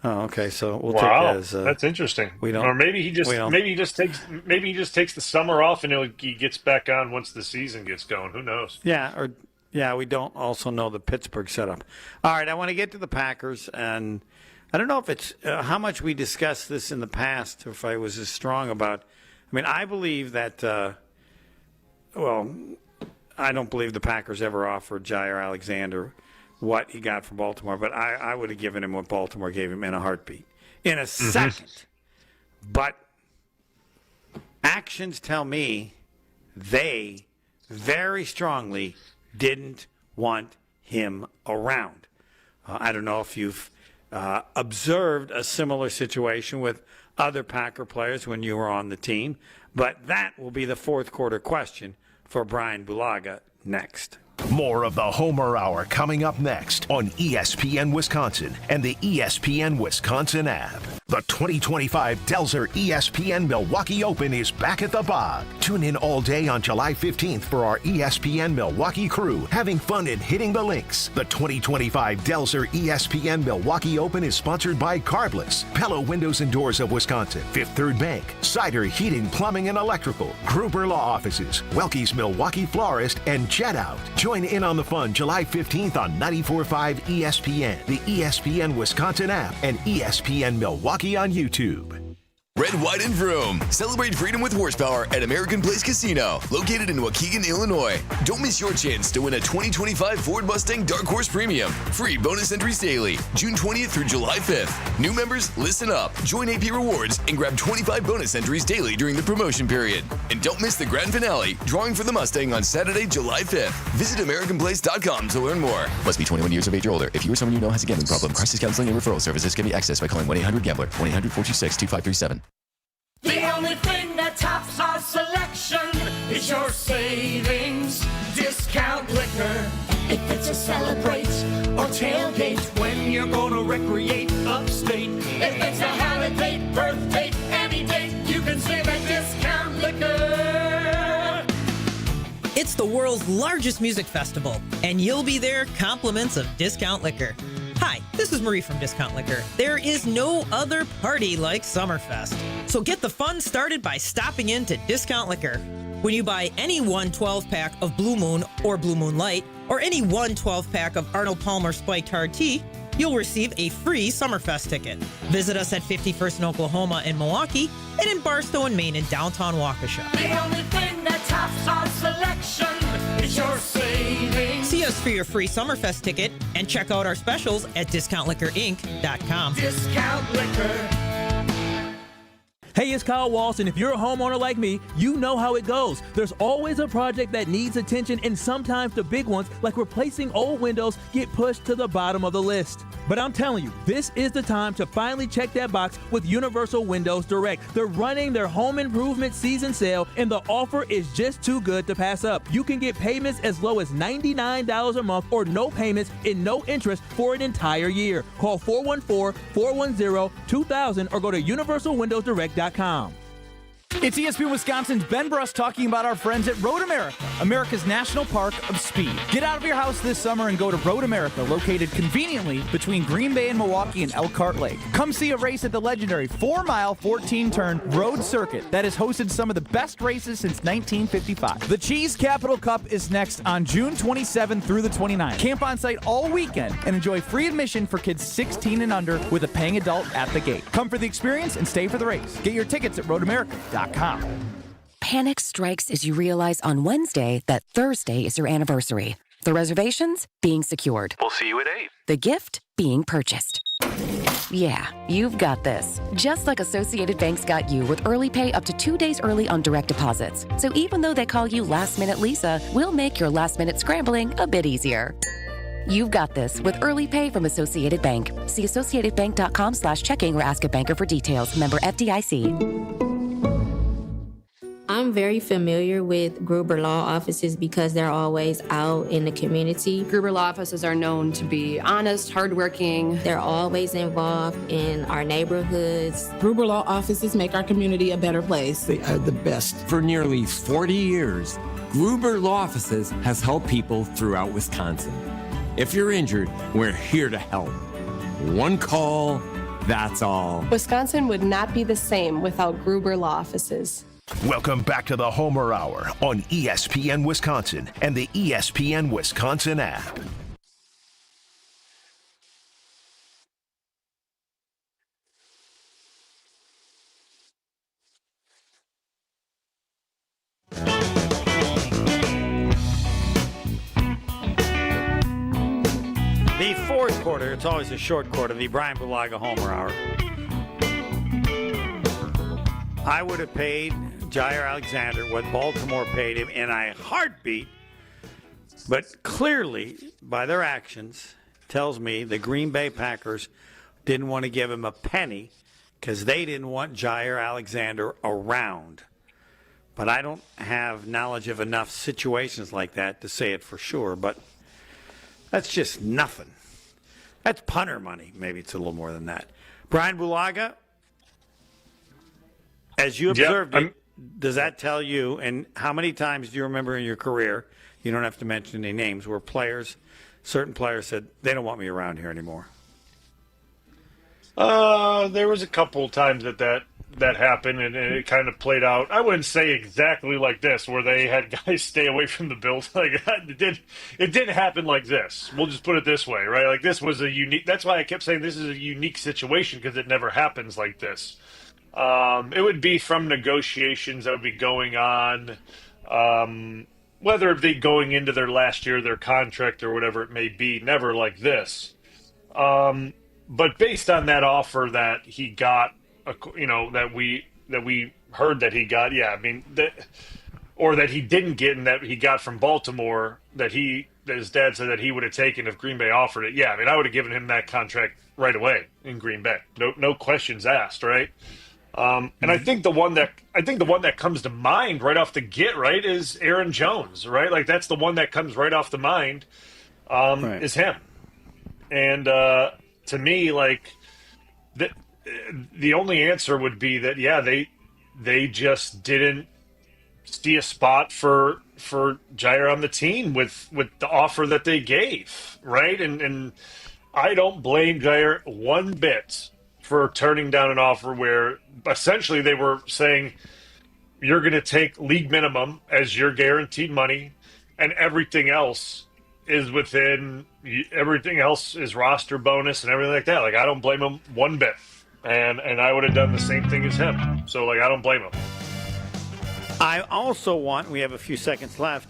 Oh, okay. So we'll take that as that's interesting. We don't, or maybe he just takes the summer off and he gets back on once the season gets going. Who knows? Yeah, we don't also know the Pittsburgh setup. All right, I want to get to the Packers, and I don't know if it's how much we discussed this in the past, if I was as strong about. I mean, I believe that, I don't believe the Packers ever offered Jair Alexander what he got from Baltimore, but I would have given him what Baltimore gave him in a heartbeat, in a second. But actions tell me they very strongly didn't want him around. I don't know if you've observed a similar situation with other Packer players when you were on the team, but that will be the fourth quarter question for Bryan Bulaga next. More of the Homer Hour coming up next on ESPN Wisconsin and the ESPN Wisconsin app. The 2025 Delzer ESPN Milwaukee Open is back at the Bog. Tune in all day on July 15th for our ESPN Milwaukee crew having fun and hitting the links. The 2025 Delzer ESPN Milwaukee Open is sponsored by Carbless, Pella Windows and Doors of Wisconsin, Fifth Third Bank, Cider Heating, Plumbing and Electrical, Gruber Law Offices, Welke's Milwaukee Florist, and Jet Out. Join in on the fun July 15th on 94.5 ESPN, the ESPN Wisconsin app, and ESPN Milwaukee on YouTube. Red, White, and Vroom. Celebrate freedom with horsepower at American Place Casino, located in Waukegan, Illinois. Don't miss your chance to win a 2025 Ford Mustang Dark Horse Premium. Free bonus entries daily, June 20th through July 5th. New members, listen up. Join AP Rewards and grab 25 bonus entries daily during the promotion period. And don't miss the grand finale, drawing for the Mustang on Saturday, July 5th. Visit AmericanPlace.com to learn more. Must be 21 years of age or older. If you or someone you know has a gambling problem, crisis counseling and referral services can be accessed by calling 1-800-GAMBLER, 1-800-426-2537. The only thing that tops our selection is your savings discount liquor. If it's a celebrate or tailgate when you're gonna recreate upstate. If it's a holiday, birthday, any date, you can save at Discount Liquor. It's the world's largest music festival, and you'll be there compliments of Discount Liquor. Hi, this is Marie from Discount Liquor. There is no other party like Summerfest. So get the fun started by stopping in to Discount Liquor. When you buy any one 12-pack of Blue Moon or Blue Moon Light, or any one 12-pack of Arnold Palmer Spiked Hard Tea, you'll receive a free Summerfest ticket. Visit us at 51st in Oklahoma and Milwaukee, and in Barstow and Maine in downtown Waukesha. The only thing that tops our selection is your savings. See us for your free Summerfest ticket and check out our specials at DiscountLiquorInc.com. Discount Liquor. Hey, it's Kyle Walsh, and if you're a homeowner like me, you know how it goes. There's always a project that needs attention, and sometimes the big ones, like replacing old windows, get pushed to the bottom of the list. But I'm telling you, this is the time to finally check that box with Universal Windows Direct. They're running their home improvement season sale, and the offer is just too good to pass up. You can get payments as low as $99 a month or no payments and no interest for an entire year. Call 414-410-2000 or go to universalwindowsdirect.com. It's ESPN Wisconsin's Ben Bruss talking about our friends at Road America, America's National Park of Speed. Get out of your house this summer and go to Road America, located conveniently between Green Bay and Milwaukee and Elkhart Lake. Come see a race at the legendary 4-mile, 14-turn road circuit that has hosted some of the best races since 1955. The Cheese Capital Cup is next on June 27th through the 29th. Camp on site all weekend and enjoy free admission for kids 16 and under with a paying adult at the gate. Come for the experience and stay for the race. Get your tickets at roadamerica.com. Panic strikes as you realize on Wednesday that Thursday is your anniversary. The reservations being secured. We'll see you at 8. The gift being purchased. Yeah, you've got this. Just like Associated Bank's got you with early pay up to 2 days early on direct deposits. So even though they call you Last Minute Lisa, we'll make your last minute scrambling a bit easier. You've got this with early pay from Associated Bank. See associatedbank.com/checking or ask a banker for details. Member FDIC. I'm very familiar with Gruber Law Offices because they're always out in the community. Gruber Law Offices are known to be honest, hardworking. They're always involved in our neighborhoods. Gruber Law Offices make our community a better place. They are the best. For nearly 40 years, Gruber Law Offices has helped people throughout Wisconsin. If you're injured, we're here to help. One call, that's all. Wisconsin would not be the same without Gruber Law Offices. Welcome back to the Homer Hour on ESPN Wisconsin and the ESPN Wisconsin app. fourth quarter, it's always a short quarter, the Bryan Bulaga Homer Hour. I would have paid Jair Alexander what Baltimore paid him in a heartbeat, but clearly, by their actions, tells me the Green Bay Packers didn't want to give him a penny because they didn't want Jair Alexander around. But I don't have knowledge of enough situations like that to say it for sure, but that's just nothing. That's punter money. Maybe it's a little more than that. Bryan Bulaga, as you observed it, does that tell you, and how many times do you remember in your career, you don't have to mention any names, where certain players said, they don't want me around here anymore? There was a couple times that happened, and it kind of played out. I wouldn't say exactly like this, where they had guys stay away from the Bills. Like it didn't happen like this. We'll just put it this way, right? Like this was a unique. That's why I kept saying this is a unique situation, because it never happens like this. It would be from negotiations that would be going on, whether it be going into their last year of their contract or whatever it may be. Never like this. But based on that offer that he got, that we heard that he got, or that he didn't get, and that he got from Baltimore, that his dad said that he would have taken if Green Bay offered it. Yeah, I mean, I would have given him that contract right away in Green Bay. No questions asked, right? And I think the one that comes to mind right off the get, right, is Aaron Jones, right? Like that's the one that comes right off the mind, is him. And to me, like the only answer would be that they just didn't see a spot for Jair on the team with the offer that they gave, right? And I don't blame Jair one bit for turning down an offer where essentially they were saying, you're going to take league minimum as your guaranteed money, and everything else is roster bonus and everything like that. Like, I don't blame him one bit. And I would have done the same thing as him. So, like, I don't blame him. I also we have a few seconds left.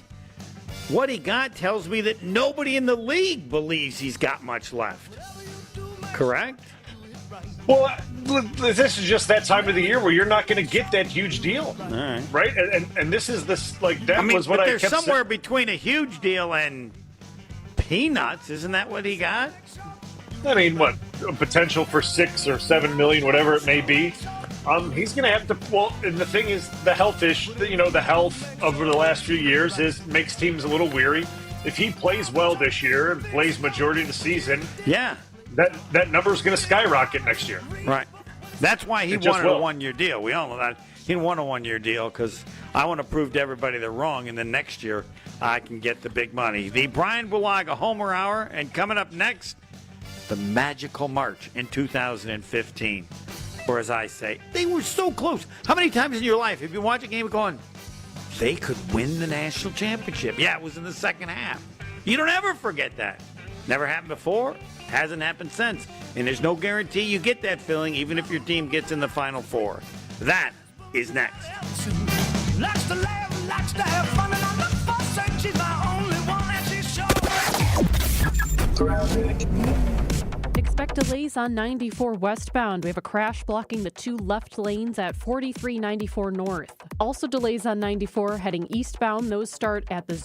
What he got tells me that nobody in the league believes he's got much left. Correct? Well, this is just that time of the year where you're not going to get that huge deal, right? And this is this like that was what I kept saying. There's somewhere between a huge deal and peanuts, isn't that what he got? I mean, what potential for $6 or $7 million, whatever it may be. He's going to have to. Well, and the thing is, the health issue. The health over the last few years makes teams a little weary. If he plays well this year and plays majority of the season, that number is going to skyrocket next year. Right. That's why he wanted a one-year deal. We all know that. He didn't want a one-year deal because I want to prove to everybody they're wrong, and then next year I can get the big money. The Bryan Bulaga Homer Hour, and coming up next, the magical March in 2015. Or as I say, they were so close. How many times in your life have you watched a game going, they could win the national championship? Yeah, it was in the second half. You don't ever forget that. Never happened before. Hasn't happened since. And there's no guarantee you get that feeling even if your team gets in the Final Four. That is next. Likes to laugh, likes to have fun, and I look for sex. She's my only one, and she's sure. Expect delays on 94 westbound. We have a crash blocking the two left lanes at 4394 north. Also delays on 94 heading eastbound. Those start at the